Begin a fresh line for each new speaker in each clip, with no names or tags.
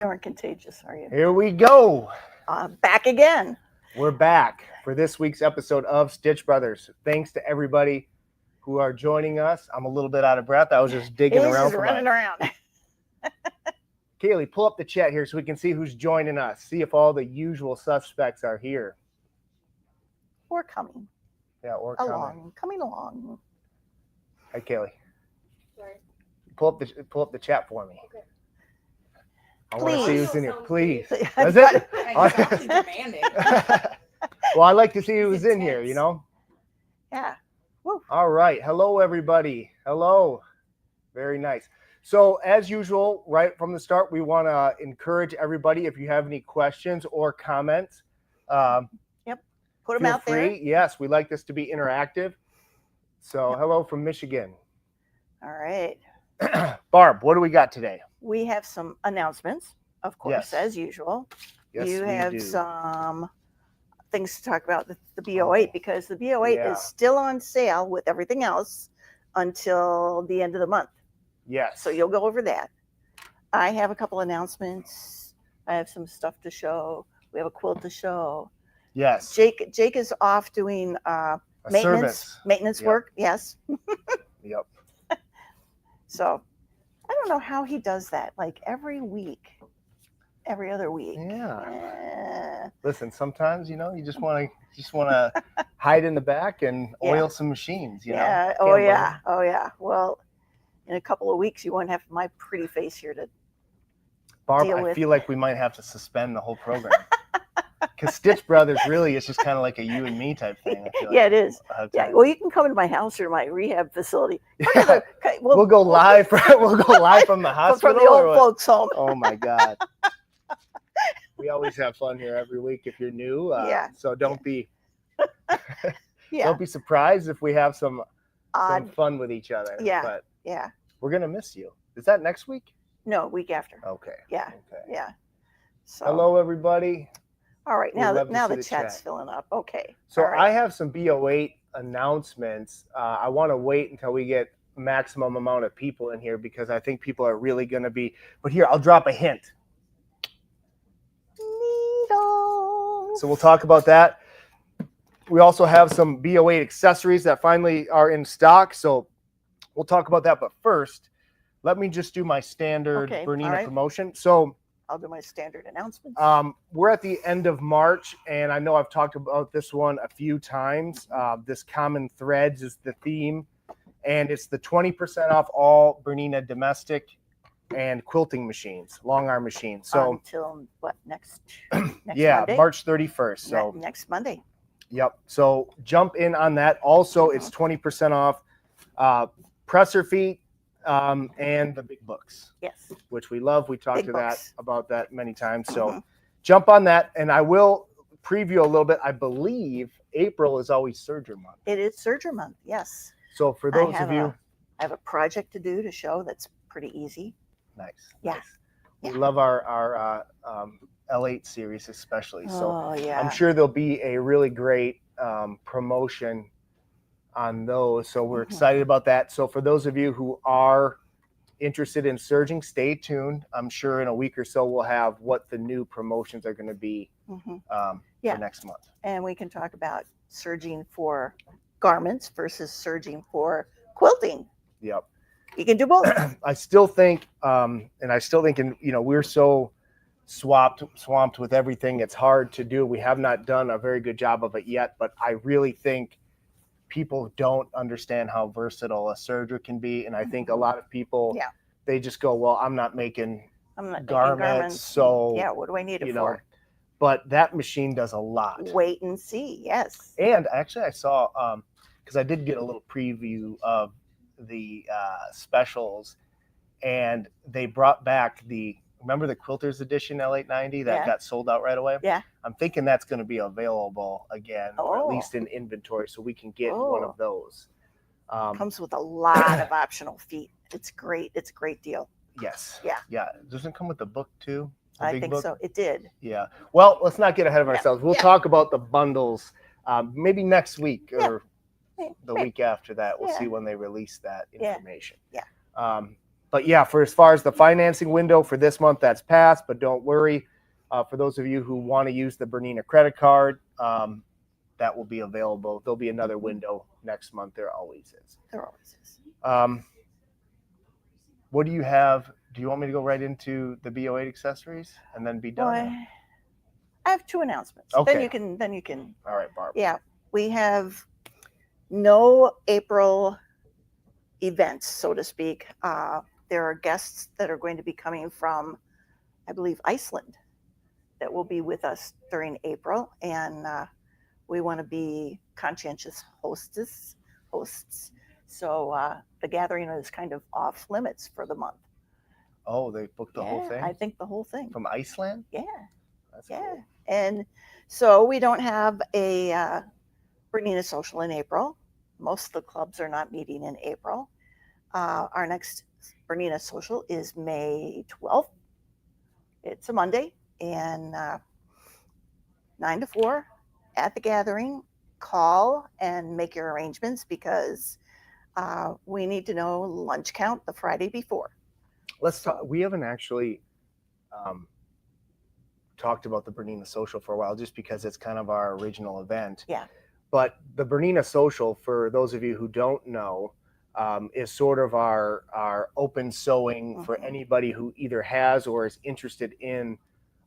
aren't contagious, are you?
Here we go.
Back again.
We're back for this week's episode of Stitch Brothers. Thanks to everybody who are joining us. I'm a little bit out of breath. I was just digging around.
He's running around.
Kaylee, pull up the chat here so we can see who's joining us. See if all the usual suspects are here.
Or coming.
Yeah, or
coming along.
Hi, Kaylee.
Sorry.
Pull up the chat for me.
Okay.
I want to see who's in here. Please. That's
it?
Exactly demanding.
Well, I like to see who's in here, you know?
Yeah. Woo.
All right. Hello, everybody. Hello. Very nice. So, as usual, right from the start, we want to encourage everybody, if you have any questions or comments,
Put them out there.
Yes, we like this to be interactive. So, Hello from Michigan.
All right.
Barb, what do we got today?
We have some announcements, of course,
Yes.
as usual.
Yes,
you
we
have
do.
some things to talk about the BO8 because the BO8 is still on sale with everything else until the end of the month.
Yes.
So you'll go over that. I have a couple announcements. I have some stuff to show. We have a quilt to show.
Yes.
Jake is off doing maintenance
Yep.
work. Yes.
Yep.
So I don't know how he does that. Like every other week.
Yeah. Listen, sometimes you just want to hide in the back and oil some machines. You know.
Oh yeah. Well, in a couple of weeks, you won't have my pretty face here to.
Barb,
deal
I
with.
feel like we might have to suspend the whole program. Because Stitch Brothers really is just kind of like a you and me type thing. I feel like
Yeah, it is. Yeah. Well, you can come to my house or my rehab facility.
Yeah. We'll go live. We'll go live from the hospital.
From the old folks' home.
Oh my God. We always have fun here every week. If you're new, So don't be. Don't be surprised if we have some fun with each other.
Yeah.
But we're gonna miss you. Is that next week?
No, week after.
Okay.
Yeah.
Okay.
Yeah. So.
Hello, everybody.
All right, now the chat's
chat.
filling up. Okay.
So
right.
I have some BO8 announcements. I want to wait until we get maximum amount of people in here because I think people are really going to be. But here, I'll drop a hint.
Needles.
So we'll talk about that. We also have some BO8 accessories that finally are in stock. So we'll talk about that. But first, let me just do my standard Bernina promotion. So
I'll do my standard announcements.
We're at the end of March, and I know I've talked about this one a few times. This Common Threads is the theme, and it's the 20% off all Bernina domestic and quilting machines, long arm machines. So
until what next Monday?
March 31st. So
next Monday.
Yep. So jump in on that. Also, it's 20% off presser feet. And the big books,
yes,
which we love. We talked about that many times. So jump on that, and I will preview a little bit. I believe April is always Serger month.
It is Serger month, yes.
So for those of you,
I have a project to do to show that's pretty easy.
Nice.
Yeah.
Nice. We love our L8 series especially. So I'm sure there'll be a really great promotion on those. So we're excited about that. So for those of you who are interested in serging, stay tuned. I'm sure in a week or so we'll have what the new promotions are going to be for next month.
And we can talk about serging for garments versus serging for quilting.
Yep.
You can do both.
I still think, we're so swamped with everything. It's hard to do. We have not done a very good job of it yet, but I really think people don't understand how versatile a serger can be. And I think a lot of people, they just go, well, I'm not making garments. So
what do I need it for?
But that machine does a lot.
Wait and see. Yes.
And actually I saw, because I did get a little preview of the specials, and they brought back remember the Quilters Edition L890 that got sold out right away?
Yeah.
I'm thinking that's going to be available again, or at least in inventory, so we can get one of those.
Comes with a lot of optional feet. It's great. It's a great deal.
Yes.
Yeah.
Yeah. Doesn't it come with the book too?
I think so. It did.
Yeah. Well, let's not get ahead of ourselves. We'll talk about the bundles maybe next week or the week after that. We'll see when they release that information.
Yeah.
But yeah, for as far as the financing window for this month, that's passed. But don't worry, for those of you who want to use the Bernina credit card, that will be available. There'll be another window next month. There always is.
There always is.
What do you have? Do you want me to go right into the BO8 accessories and then be done?
Well, I have 2 announcements.
Okay.
Then you can.
All right, Barb.
Yeah, we have no April events, so to speak. There are guests that are going to be coming from, I believe, Iceland, that will be with us during April, and we want to be conscientious hosts. So the gathering is kind of off limits for the month.
Oh, they booked the whole thing?
I think the whole thing.
From Iceland?
Yeah.
That's cool.
And so we don't have a Bernina social in April. Most of the clubs are not meeting in April. Our next Bernina social is May 12th. It's a Monday, and 9 to 4 at the gathering. Call and make your arrangements, because we need to know lunch count the Friday before.
Let's talk. We haven't actually talked about the Bernina social for a while, just because it's kind of our original event.
Yeah.
But the Bernina social, for those of you who don't know, is sort of our open sewing for anybody who either has or is interested in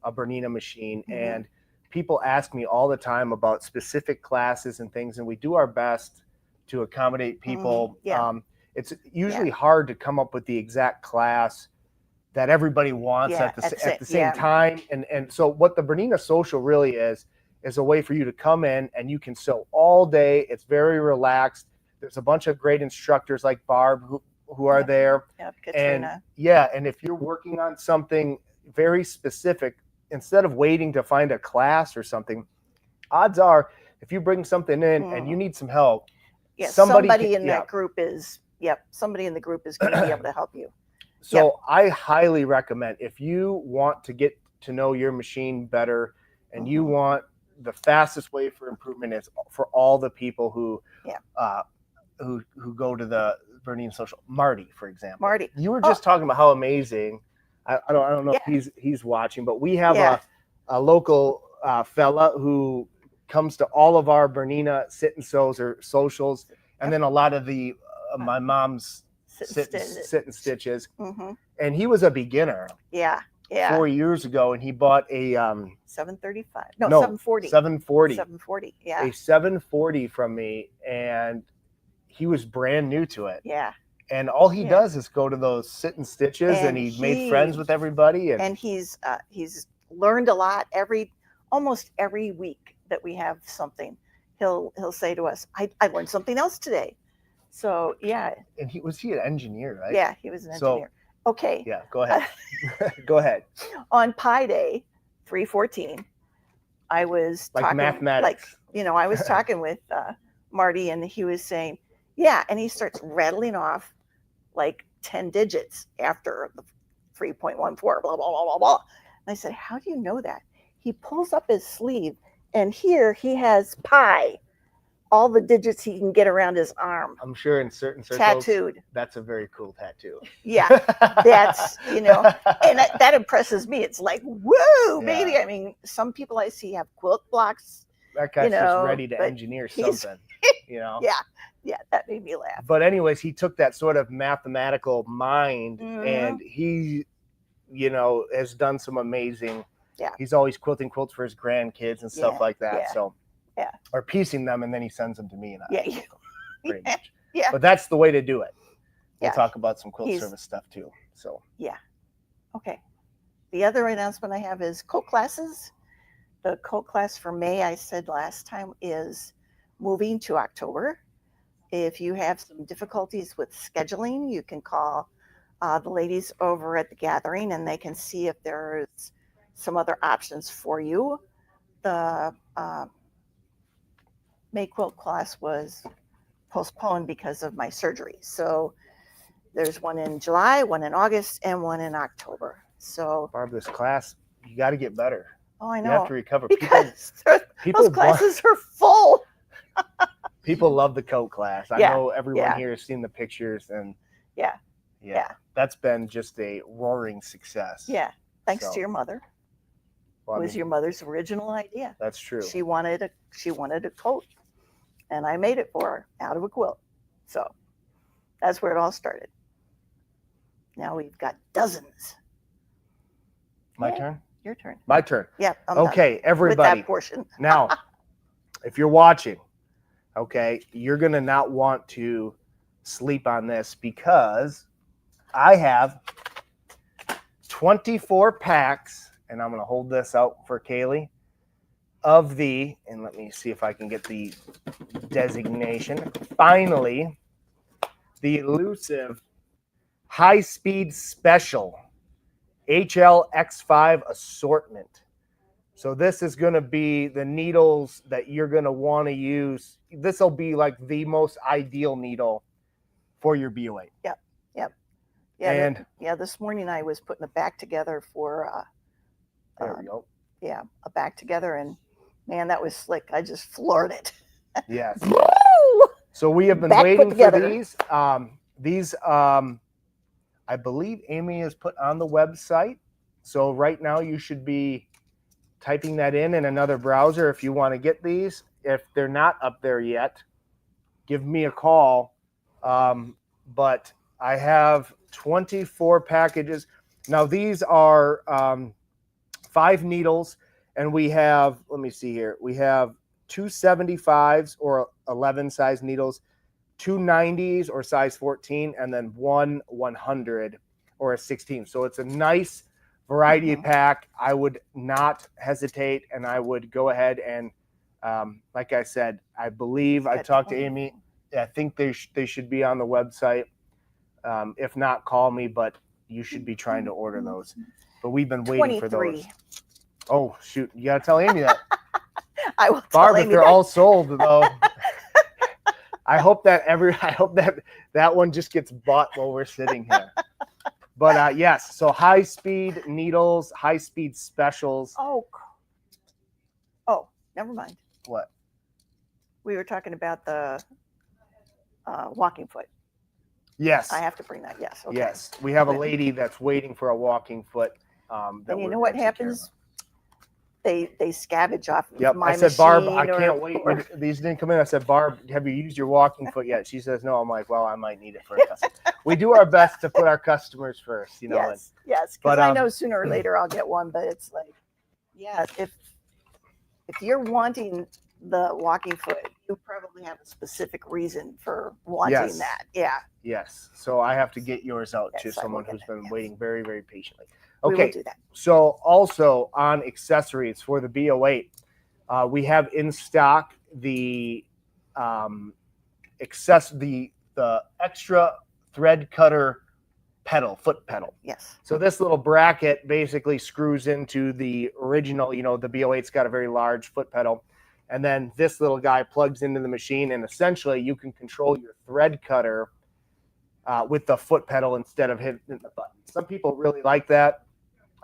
a Bernina machine. And people ask me all the time about specific classes and things, and we do our best to accommodate people. It's usually hard to come up with the exact class that everybody wants at the same time. And so what the Bernina social really is a way for you to come in and you can sew all day. It's very relaxed. There's a bunch of great instructors like Barb who are there.
Katrina.
And if you're working on something very specific, instead of waiting to find a class or something, odds are if you bring something in and you need some help, somebody in
that group is somebody in the group is going to be able to help you.
So I highly recommend, if you want to get to know your machine better and you want the fastest way for improvement is for all the people who go to the Bernina social. Marty, for example.
Marty,
you were just talking about how amazing. I don't know if he's watching, but we have a local fella who comes to all of our Bernina sit and sews or socials, and then a lot of the my mom's sit and stitches. And he was a beginner. 4 years ago, and he bought a
735. No, 740.
740.
740.
A 740 from me, and he was brand new to it. And all he does is go to those sit and stitches, and he made friends with everybody. And
he's learned a lot. Almost every week that we have something, he'll say to us, I learned something else today. So
and was he an engineer, right?
Yeah, he was an engineer. Okay.
Yeah, go ahead. Go ahead.
On Pi Day 314, I was
like
talking
mathematics.
I was talking with Marty, and he was saying, and he starts rattling off like 10 digits after the 3.14, blah, blah, blah, blah, blah. And I said, how do you know that? He pulls up his sleeve, and here he has pi, all the digits he can get around his arm.
I'm sure in certain circles,
tattooed.
That's a very cool tattoo.
Yeah, that's, and that impresses me. It's like, woo, baby. I mean, some people I see have quilt blocks.
That guy's just ready to engineer something,
Yeah, that made me laugh.
But anyways, he took that sort of mathematical mind and he, has done some amazing, he's always quilting quilts for his grandkids and stuff like that. So, or piecing them, and then he sends them to me and I quilt them, pretty much. But that's the way to do it. We'll talk about some quilt service stuff too. So,
okay. The other announcement I have is coat classes. The coat class for May, I said last time, is moving to October. If you have some difficulties with scheduling, you can call the ladies over at the gathering, and they can see if there's some other options for you. The May quilt class was postponed because of my surgery. So there's one in July, one in August, and one in October. So
Barb, this class, you got to get better.
Oh, I know.
You have to recover.
Because those classes are full. People
love the coat class. I know everyone here has seen the pictures, and that's been just a roaring success.
Yeah. Thanks
So,
to your mother.
well,
It
I
was
mean,
your mother's original idea.
that's true.
She wanted a coat, and I made it for her out of a quilt. So that's where it all started. Now we've got dozens.
My
Yeah,
turn?
Your turn.
My turn.
Yeah. I'm
Okay,
done
everybody.
with that portion.
Now, if you're watching, okay, you're going to not want to sleep on this because I have 24 packs, and I'm going to hold this out for Kaylee, of the, and let me see if I can get the designation, finally, the elusive high-speed special HLX5 assortment. So this is going to be the needles that you're going to want to use. This will be like the most ideal needle for your BOA.
Yep. Yeah.
And
this morning I was putting a back together for
there we go.
Yeah, a back together, and man, that was slick. I just floored it.
Yes.
Woo!
So we have been
Back
waiting
put
for
together.
these. I believe Amy has put on the website. So right now you should be typing that in another browser if you want to get these. If they're not up there yet, give me a call. But I have 24 packages. Now these are 5 needles, and we have, let me see here, we have 2 75s or 11 size needles, 2 90s or size 14, and then 1 100 or a 16. So it's a nice variety pack. I would not hesitate, and I would go ahead and, like I said, I believe I talked to Amy. I think they should be on the website. If not, call me, but you should be trying to order those. But we've been waiting for those. Oh, shoot. You got to tell Amy that.
I will
Barb,
tell
if
Amy
they're
that.
all sold, though, I hope that that one just gets bought while we're sitting here. But yes, so high-speed needles, high-speed specials.
Oh, never mind.
What?
We were talking about the walking foot.
Yes.
I have to bring that. Yes. Okay.
Yes. We have a lady that's waiting for a walking foot.
And you know what happens? They scavenge off
Yep.
my
I said, Barb, I
machine
can't wait. These didn't come in. I said, Barb, have you used your walking foot yet? She says, no. I'm like, well, I might need it for a customer. We do our best to put our customers first, you know.
Yes. Because I know sooner or later I'll get one, but it's like, yeah, if you're wanting the walking foot, you probably have a specific reason for wanting that. Yeah.
Yes. So I have to get yours out to someone who's been waiting very, very patiently. Okay.
We will do that.
So also on accessories for the BO8, we have in stock the the extra thread cutter pedal, foot pedal.
Yes.
So this little bracket basically screws into the original, you know, the BO8's got a very large foot pedal. And then this little guy plugs into the machine, and essentially you can control your thread cutter with the foot pedal instead of hitting the button. Some people really like that.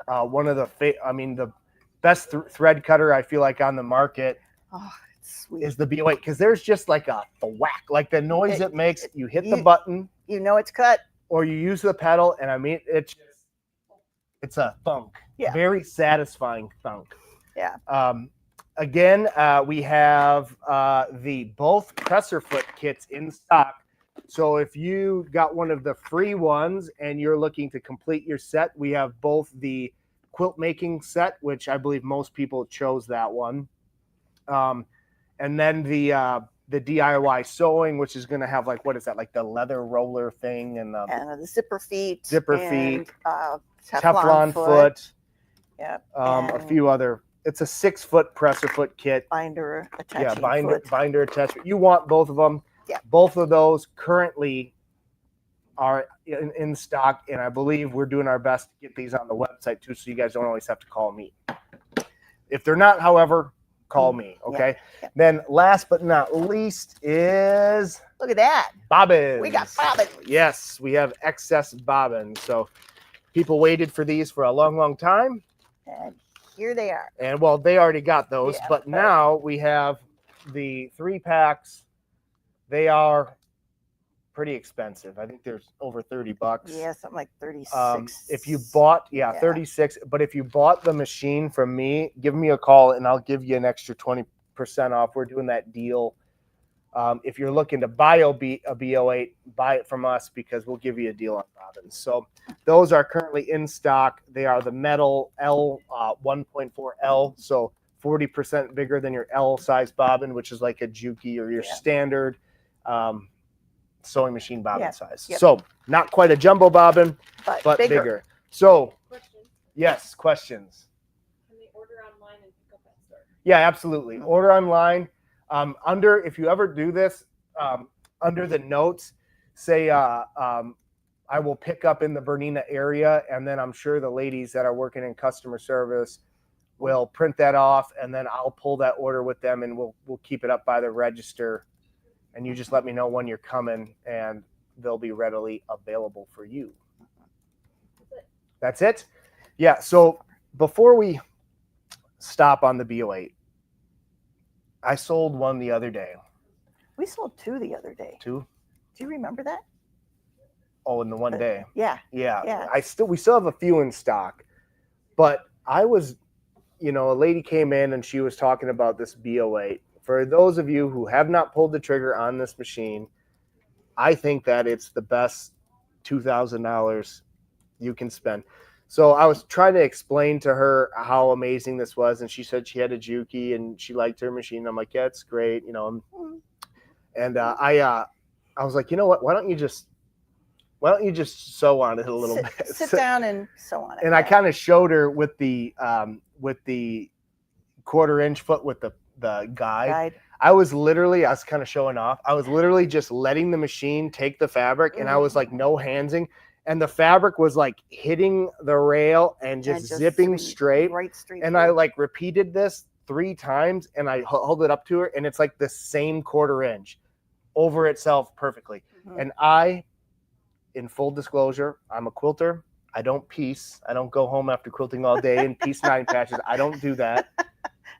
One of the best thread cutter I feel like on the market is the BO8, because there's just like a whack, like the noise it makes. You hit the button,
you know it's cut,
or you use the pedal, and I mean it's a thunk, very satisfying thunk.
Yeah.
Again, we have the both presser foot kits in stock. So if you got one of the free ones and you're looking to complete your set, we have both the quilt making set, which I believe most people chose that one, and then the DIY sewing, which is going to have like, what is that, like the leather roller thing and
the zipper feet,
Teflon
foot.
Yeah. A few other. It's a 6-foot presser foot kit.
Binder attachment.
Yeah, binder attachment. You want both of them.
Yeah.
Both of those currently are in stock, and I believe we're doing our best to get these on the website too, so you guys don't always have to call me. If they're not, however, call me, okay? Yeah. Then last but not least is...
Look at that.
Bobbins.
We got bobbins.
Yes, we have excess bobbins. So people waited for these for a long, long time.
And here they are.
And well, they already got those, but now we have the 3 packs. They are pretty expensive. I think there's over $30.
Yeah, something like 36.
If you bought,
Yeah.
36. But if you bought the machine from me, give me a call and I'll give you an extra 20% off. We're doing that deal. If you're looking to buy a B08, buy it from us because we'll give you a deal on bobbins. So those are currently in stock. They are the metal L 1.4L, so 40% bigger than your L size bobbin, which is like a Juki or your standard sewing machine bobbin size.
Yep.
So not quite a jumbo bobbin, but bigger. So yes, questions.
Can they order online and pick up at store?
Yeah, absolutely. Order online. If you ever do this, under the notes, say, I will pick up in the Bernina area, and then I'm sure the ladies that are working in customer service will print that off, and then I'll pull that order with them, and we'll keep it up by the register, and you just let me know when you're coming, and they'll be readily available for you. That's it? Yeah, so before we stop on the B08, I sold one the other day.
We sold 2 the other day.
2?
Do you remember that?
Oh, in the one day.
Yeah.
Yeah. We still have a few in stock. But I was, a lady came in and she was talking about this B08. For those of you who have not pulled the trigger on this machine, I think that it's the best $2,000 you can spend. So I was trying to explain to her how amazing this was, and she said she had a Juki and she liked her machine. I'm like, yeah, it's great, And I was like, you know what? Why don't you just sew on it a little bit?
Sit down and sew on it.
And I kind of showed her with the 1/4-inch foot with the guide. I was kind of showing off. I was literally just letting the machine take the fabric, and I was like no handsing. And the fabric was like hitting the rail and just zipping straight.
Right straight.
And I like repeated this 3 times and I held it up to her and it's like the same 1/4 inch over itself perfectly. And in full disclosure, I'm a quilter. I don't piece. I don't go home after quilting all day and piece 9 patches. I don't do that.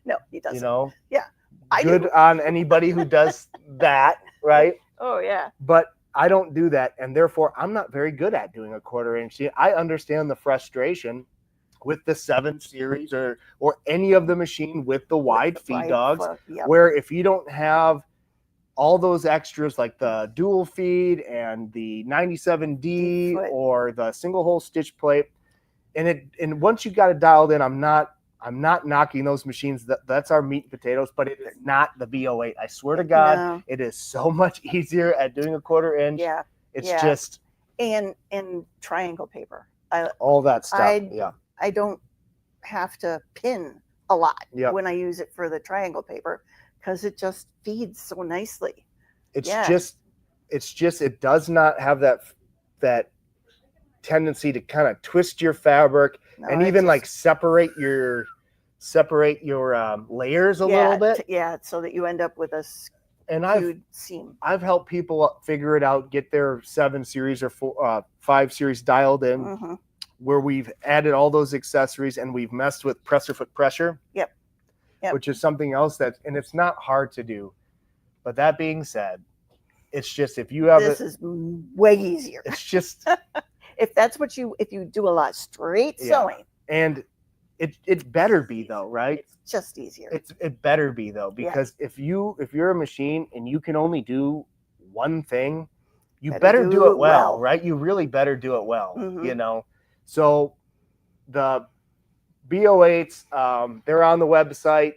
No, he doesn't.
Yeah.
I
Good
do.
on anybody who does that, right?
Oh, yeah.
But I don't do that, and therefore I'm not very good at doing a 1/4 inch. I understand the frustration with the 7 series or any of the machine with the wide feed dogs, where if you don't have all those extras like the dual feed and the 97D or the single hole stitch plate, and once you got it dialed in, I'm not knocking those machines. That's our meat and potatoes, but it is not the B08. I swear to God, it is so much easier at doing a 1/4 inch.
Yeah.
It's just
and triangle paper.
all that stuff.
I don't have to pin a lot
Yep.
when I use it for the triangle paper because it just feeds so nicely.
It's just it does not have that tendency to kind of twist your fabric and even like separate your layers a little bit.
So that you end up with a
skewed
seam.
I've helped people figure it out, get their 7 series or 5 series dialed in, where we've added all those accessories and we've messed with presser foot pressure.
Yep.
Which is something else and it's not hard to do. But that being said, it's just if you have
this is way easier.
It's just
if you do a lot of straight sewing.
And it better be though, right?
It's just easier.
It better be though, because if you're a machine and you can only do one thing, you better do it well, right? You really better do it well, So the B08s, they're on the website.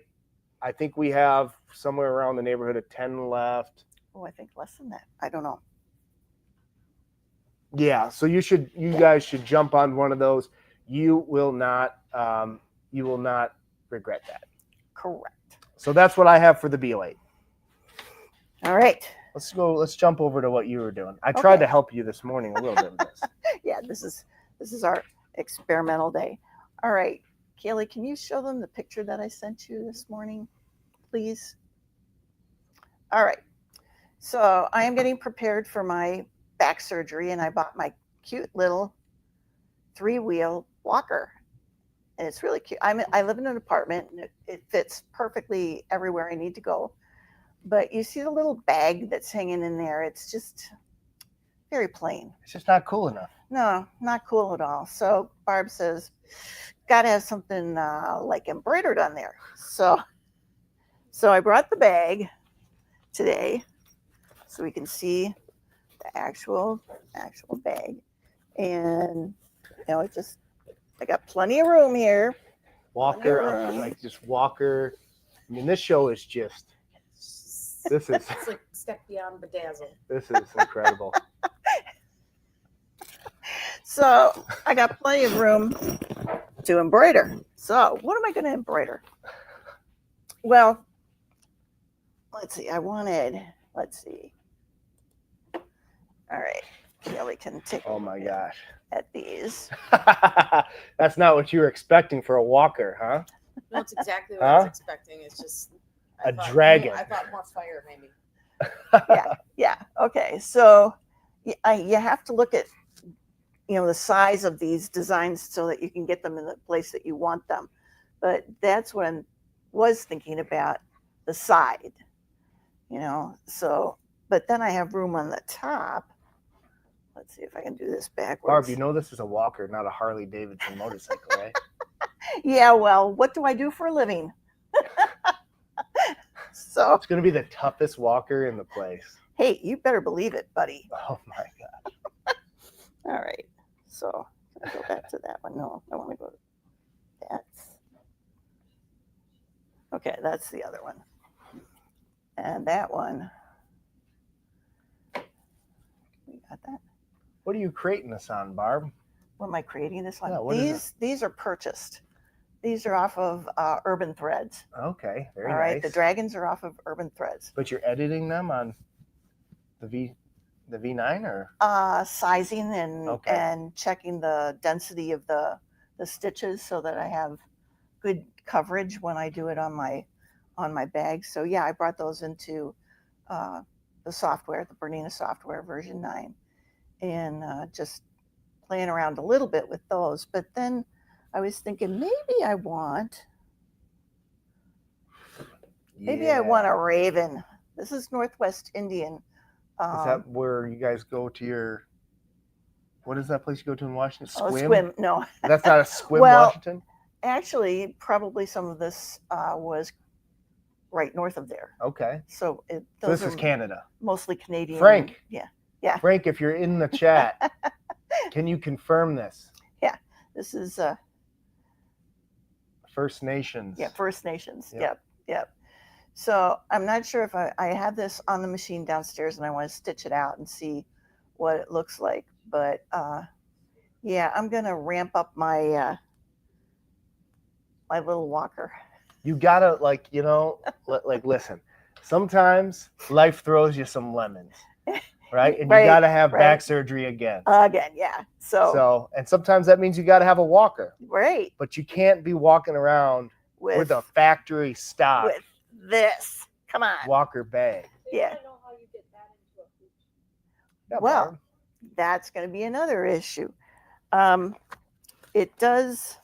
I think we have somewhere around the neighborhood of 10 left.
Oh, I think less than that. I don't know.
Yeah, so you guys should jump on one of those. You will not regret that.
Correct.
So that's what I have for the B08.
All right.
Let's jump over to what you were doing. I tried to help you this morning a little bit with this.
Yeah, this is our experimental day. All right. Kaylee, can you show them the picture that I sent you this morning, please? All right. So I am getting prepared for my back surgery, and I bought my cute little 3-wheel walker, and it's really cute. I live in an apartment, and it fits perfectly everywhere I need to go. But you see the little bag that's hanging in there. It's just very plain.
It's just not cool enough.
No, not cool at all. So Barb says, got to have something like embroidered on there. So I brought the bag today so we can see the actual bag. And I got plenty of room here.
Walker, like just Walker. I mean, this show is just. This is.
It's like step beyond bedazzle.
This is incredible.
So I got plenty of room to embroider. So what am I going to embroider? Well, let's see. Let's see. All right. Kelly can take
Oh my gosh.
At these.
That's not what you were expecting for a walker, huh?
That's exactly what I was expecting. It's just
a dragon.
I thought more fire, maybe.
Yeah. Okay. So you have to look at, the size of these designs so that you can get them in the place that you want them. But that's what I was thinking about, the side, so, but then I have room on the top. Let's see if I can do this backwards.
Barb, this is a walker, not a Harley Davidson motorcycle, right?
Yeah, well, what do I do for a living? So
it's going to be the toughest walker in the place.
Hey, you better believe it, buddy.
Oh my gosh.
All right. So can I go back to that one? No, I want to go to that. Okay, that's the other one. And that one. We got that.
What are you creating this on, Barb?
What am I creating this on?
Yeah,
these are purchased. These are off of Urban Threads.
Okay, very
All right,
nice.
the dragons are off of Urban Threads.
But you're editing them on the V9 or?
Sizing and checking the density of the stitches so that I have good coverage when I do it on my bag. So yeah, I brought those into the software, the Bernina software version 9, and just playing around a little bit with those. But then I was thinking maybe I want a raven. This is Northwest Indian.
Is that where you guys go to your? What is that place you go to in Washington? Squim?
Oh, Squim. No,
that's not a Squim, Washington.
Actually, probably some of this was right north of there.
Okay.
So
this is Canada.
Mostly Canadian.
Frank.
Yeah.
Frank, if you're in the chat, can you confirm this?
Yeah. This is
First Nations.
Yeah, First Nations. Yep. So I'm not sure if I have this on the machine downstairs and I want to stitch it out and see what it looks like. But yeah, I'm gonna ramp up my my little walker.
You gotta listen. Sometimes life throws you some lemons, right? And you gotta have back surgery again.
Again, yeah. So
and sometimes that means you gotta have a walker.
Right.
But you can't be walking around with a factory stock.
With this. Come on.
Walker bag.
Yeah.
I don't know how you get that into a boot.
Yeah,
well,
Barb.
That's going to be another issue. It does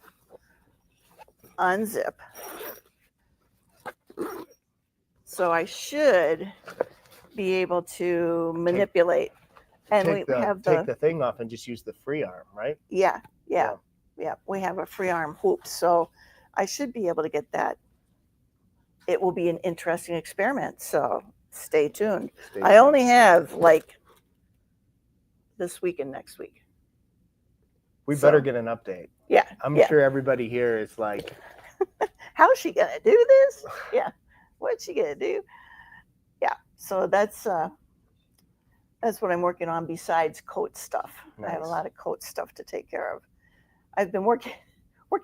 unzip. So I should be able to manipulate. And
take the thing off and just use the free arm, right?
Yeah. We have a free arm hoop. So I should be able to get that. It will be an interesting experiment. So stay tuned. I only have this week and next week.
We better get an update.
Yeah.
I'm sure everybody here is like,
how's she going to do this? Yeah. What's she going to do? Yeah. So that's what I'm working on besides coat stuff. Nice. I have a lot of coat stuff to take care of. I've been working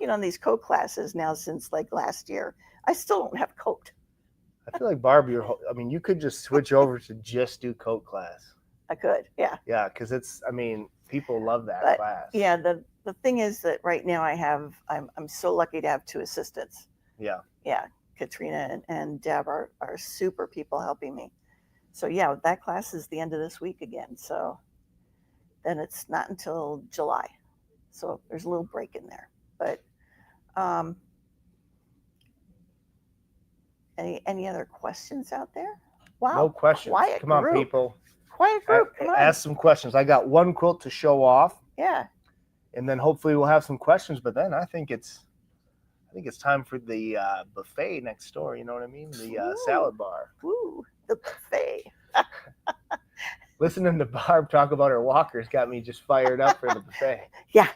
on these coat classes now since last year. I still don't have coat.
I feel like Barb, you could just switch over to just do coat class.
I could, yeah.
Yeah, because people love that class.
Yeah, the thing is that right now I'm so lucky to have 2 assistants.
Yeah.
Yeah, Katrina and Deb are super people helping me. So yeah, that class is the end of this week again. So then it's not until July. So there's a little break in there. But any other questions out there? Wow.
No questions.
Quiet
Come on,
group.
people.
quiet group. Come on.
Ask some questions. I got one quilt to show off.
Yeah.
And then hopefully we'll have some questions. But then I think it's time for the buffet next door. You know what I mean? The salad bar.
Ooh, the buffet.
Listening to Barb talk about her walkers got me just fired up for the buffet.
Yeah,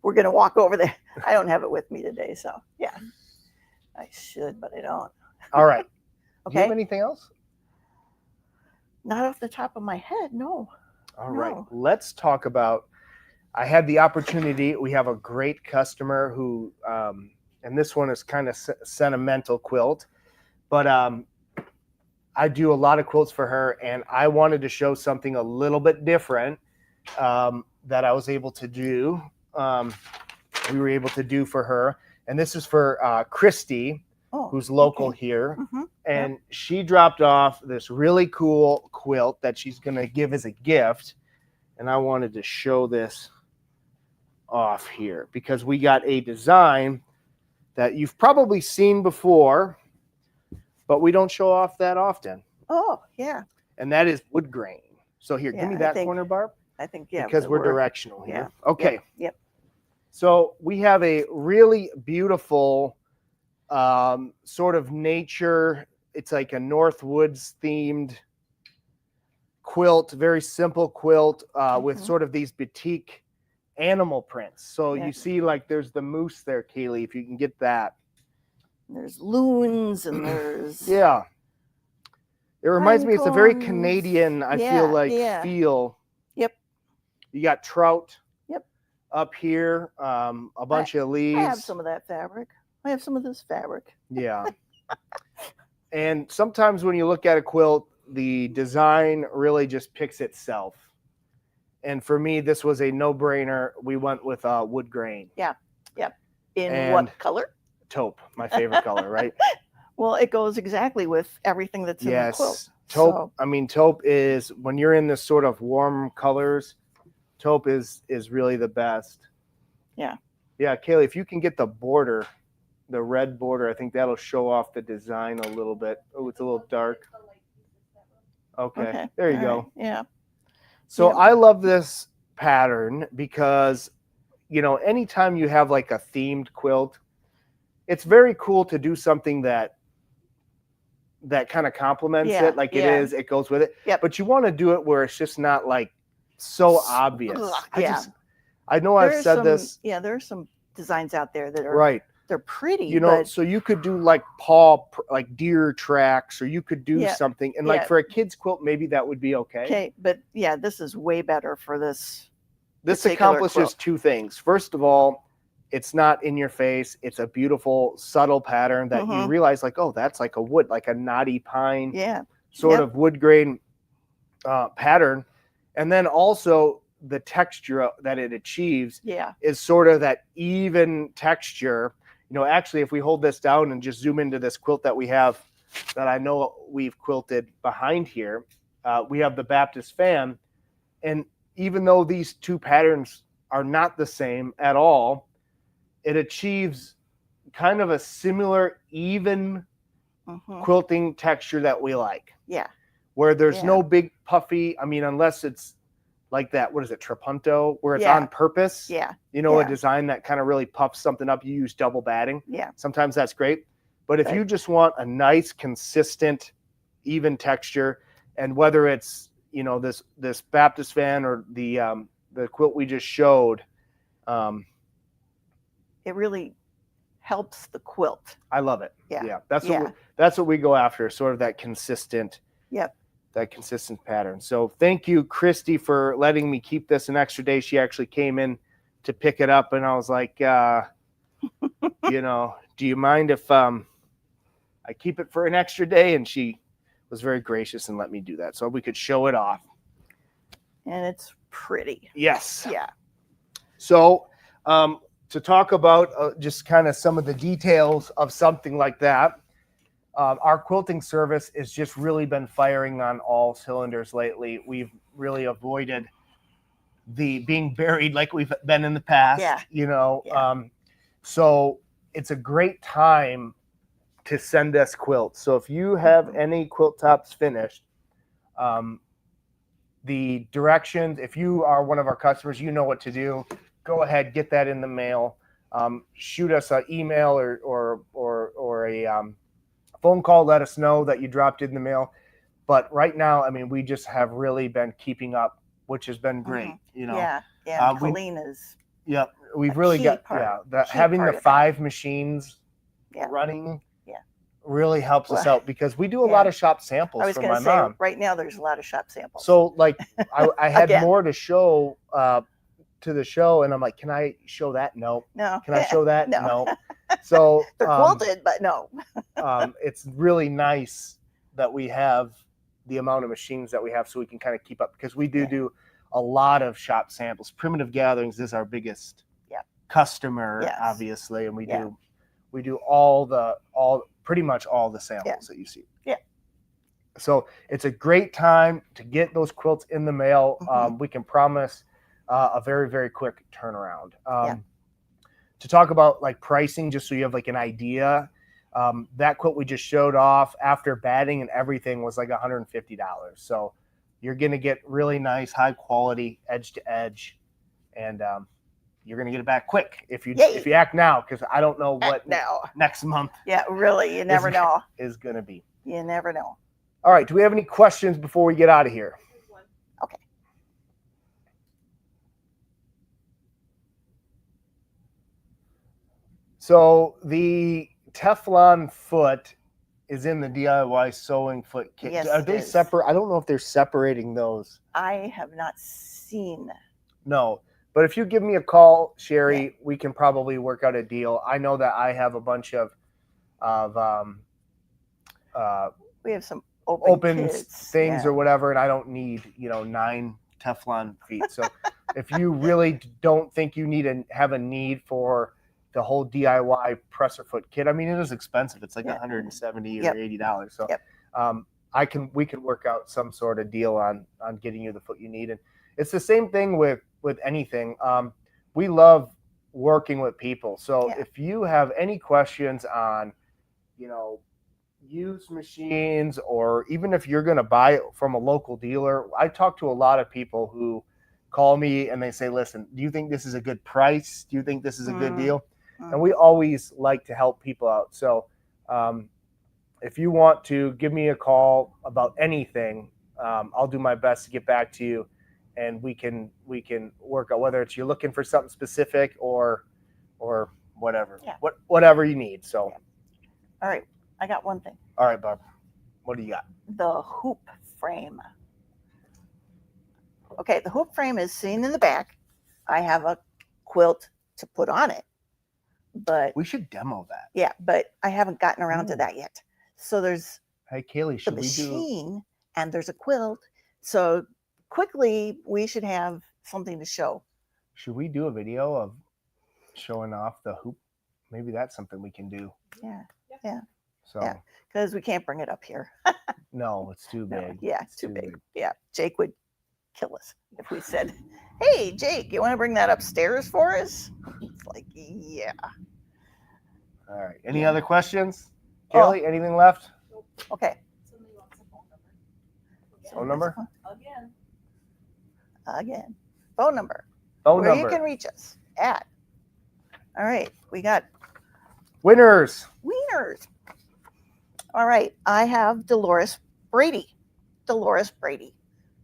we're going to walk over there. I don't have it with me today, so yeah. I should, but I don't.
All right.
Okay.
Do you have anything else?
Not off the top of my head, no.
All right. Let's talk about, I had the opportunity, we have a great customer who, and this one is kind of sentimental quilt, but I do a lot of quilts for her, and I wanted to show something a little bit different that I was able to do. We were able to do for her, and this is for Christy, who's local here, and she dropped off this really cool quilt that she's going to give as a gift, and I wanted to show this off here because we got a design that you've probably seen before, but we don't show off that often.
Oh, yeah.
And that is wood grain. So here, give me that corner, Barb.
I think, yeah.
Because we're directional here.
Yeah.
Okay.
Yep.
So we have a really beautiful sort of nature. It's like a North Woods themed quilt, very simple quilt with sort of these batik animal prints. So you see like there's the moose there, Kaylee, if you can get that.
There's loons and there's
yeah. It reminds me, it's a very Canadian, I feel like, feel.
Yep.
You got trout.
Yep.
Up here, a bunch of leaves.
I have some of that fabric. I have some of this fabric.
Yeah. And sometimes when you look at a quilt, the design really just picks itself. And for me, this was a no-brainer. We went with wood grain.
Yeah. Yep. In what color?
Taupe, my favorite color, right?
Well, it goes exactly with everything that's in the quilt.
Taupe.
So.
I mean, taupe is, when you're in this sort of warm colors, taupe is really the best.
Yeah.
Yeah, Kaylee, if you can get the border, the red border, I think that'll show off the design a little bit. Oh, it's a little dark. Okay. There you go.
Right. Yeah.
So I love this pattern because, you know, anytime you have like a themed quilt, it's very cool to do something that kind of complements it. Like it goes with it.
Yep.
But you want to do it where it's just not like so obvious. I know I've said this.
Yeah, there are some designs out there that are
right.
They're pretty.
You know, so you could do like like deer tracks, or you could do something. And like for a kid's quilt, maybe that would be okay.
Okay, but yeah, this is way better for this.
This accomplishes two things. First of all, it's not in your face. It's a beautiful, subtle pattern that you realize like, oh, that's like a wood, like a knotty pine sort of wood grain pattern. And then also the texture that it achieves is sort of that even texture. You know, actually, if we hold this down and just zoom into this quilt that we have, that I know we've quilted behind here, we have the Baptist fan. And even though these two patterns are not the same at all, it achieves kind of a similar, even quilting texture that we like.
Yeah.
Where there's no big puffy, I mean, unless it's like that, what is it, trapunto, where it's on purpose.
Yeah.
You know, a design that kind of really puffs something up, you use double batting.
Yeah.
Sometimes that's great. But if you just want a nice, consistent, even texture, and whether it's, you know, this Baptist fan or the quilt we just showed,
it really helps the quilt.
I love it.
Yeah.
That's what we go after, sort of that consistent.
Yep.
That consistent pattern. So thank you, Christy, for letting me keep this an extra day. She actually came in to pick it up, and I was like, you know, do you mind if I keep it for an extra day? And she was very gracious and let me do that so we could show it off.
And it's pretty.
Yes.
Yeah.
So to talk about just kind of some of the details of something like that, our quilting service has just really been firing on all cylinders lately. We've really avoided the being buried like we've been in the past, you know. So it's a great time to send us quilts. So if you have any quilt tops finished, the directions. If you are one of our customers, you know what to do. Go ahead, get that in the mail. Shoot us an email or a phone call. Let us know that you dropped it in the mail. But right now, I mean, we just have really been keeping up, which has been great. You know,
Colleen is.
Yeah, we've really got having the 5 machines running. Really helps us out because we do a lot of shop samples. I was going to say,
right now there's a lot of shop samples.
So like I had more to show to the show, and I'm like, can I show that? No. Can I show that? No. So
they're quilted, but no.
It's really nice that we have the amount of machines that we have, so we can kind of keep up, because we do a lot of shop samples. Primitive Gatherings is our biggest customer, obviously, and we do pretty much all the samples that you see. So it's a great time to get those quilts in the mail. We can promise a very, very quick turnaround. To talk about like pricing, just so you have like an idea, that quilt we just showed off after batting and everything was like $150. So you're going to get really nice, high quality, edge to edge, and you're going to get it back quick if you act now, because I don't know what next month.
Yeah, really, you never know.
Is going to be.
You never know.
All right, do we have any questions before we get out of here?
Okay.
So the Teflon foot is in the DIY sewing foot kit.
Yes,
are they separate? I don't know if they're separating those.
I have not seen.
No, but if you give me a call, Sherry, we can probably work out a deal. I know that I have a bunch of
we have some
open things or whatever, and I don't need 9 Teflon feet. So if you really don't think you have a need for the whole DIY presser foot kit, I mean, it is expensive. It's like $170 or $80. So we can work out some sort of deal on getting you the foot you need. And it's the same thing with anything. We love working with people. So if you have any questions on, used machines, or even if you're going to buy it from a local dealer, I talk to a lot of people who call me and they say, listen, do you think this is a good price? Do you think this is a good deal? And we always like to help people out. So if you want to give me a call about anything, I'll do my best to get back to you, and we can work out whether it's you're looking for something specific or whatever, whatever you need. So,
all right, I got one thing.
All right, Barb, what do you got?
The hoop frame. Okay, the hoop frame is sitting in the back. I have a quilt to put on it, but
we should demo that.
Yeah, but I haven't gotten around to that yet. So there's
Kaylee,
the machine and there's a quilt. So quickly, we should have something to show.
Should we do a video of showing off the hoop? Maybe that's something we can do.
Yeah.
So
because we can't bring it up here.
No, it's too big.
Yeah, it's too big. Yeah, Jake would kill us if we said, hey, Jake, you want to bring that upstairs for us? It's like, yeah.
All right. Any other questions? Kelly, anything left?
Okay.
Somebody wants a phone number.
Phone number?
Again. Phone number.
Phone
where
number.
You can reach us at. All right. We got
winners.
All right. I have Dolores Brady.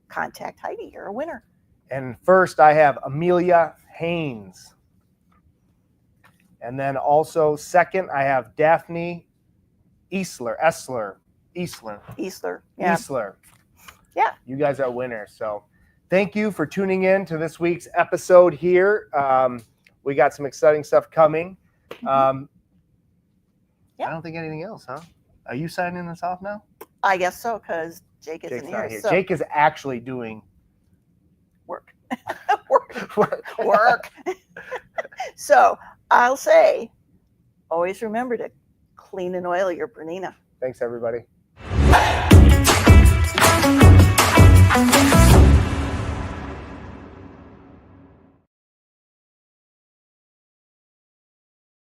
Contact Heidi. You're a winner.
And first, I have Amelia Haynes. And then also second, I have Daphne Easler.
Yeah.
Easler.
Yeah.
You guys are winners. So thank you for tuning in to this week's episode here. We got some exciting stuff coming. I don't think anything else, huh? Are you signing this off now?
I guess so, because Jake isn't
not
here.
So. Jake is actually doing
work. work. So I'll say, always remember to clean and oil your Bernina.
Thanks, everybody.